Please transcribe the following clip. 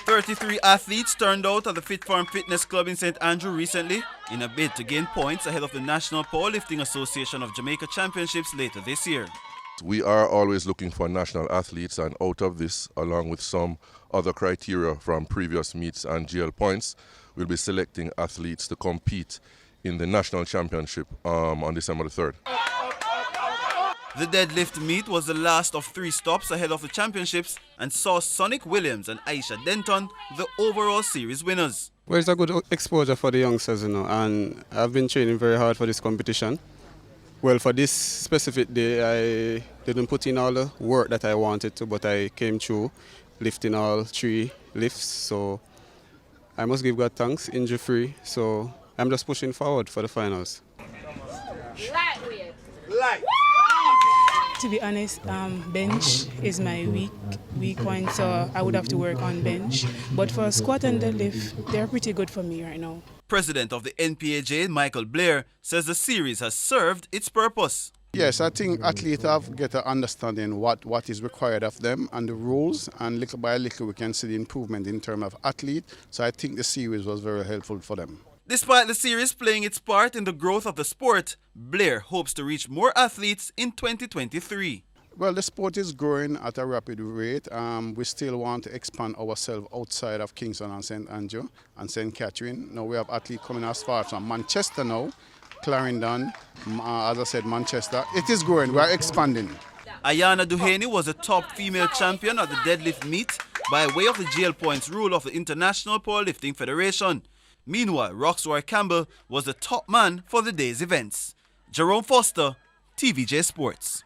33 athletes turned out at the Fit Farm Fitness Club in St. Andrew recently in a bid to gain points ahead of the National Powerlifting Association of Jamaica Championships later this year. We are always looking for national athletes, and out of this, along with some other criteria from previous meets and GL points, we'll be selecting athletes to compete in the national championship on December the 3rd. The deadlift meet was the last of 3 stops ahead of the championships and saw Sonic Williams and Aisha Denton the overall series winners. Well, it's a good exposure for the youngsters, and I've been training very hard for this competition. Well, for this specific day, I didn't put in all the work that I wanted to, but I came through lifting all 3 lifts, so I must give God thanks, injury-free, so I'm just pushing forward for the finals. To be honest, bench is my weak point, so I would have to work on bench. But for squat and deadlift, they're pretty good for me right now. President of the NPAJ, Michael Blair, says the series has served its purpose. Yes, I think athletes have get an understanding what is required of them and the rules, and little by little we can see the improvement in terms of athlete. So I think the series was very helpful for them. Despite the series playing its part in the growth of the sport, Blair hopes to reach more athletes in 2023. Well, the sport is growing at a rapid rate. We still want to expand ourselves outside of Kingston and St. Andrew and St. Catherine. Now we have athletes coming as far from Manchester now, Clarendon, as I said, Manchester. It is growing, we are expanding. Ayana Duhaney was the top female champion at the deadlift meet by way of the GL points rule of the International Powerlifting Federation. Meanwhile, Roxroy Campbell was the top man for the day's events. Jerome Foster, TVJ Sports.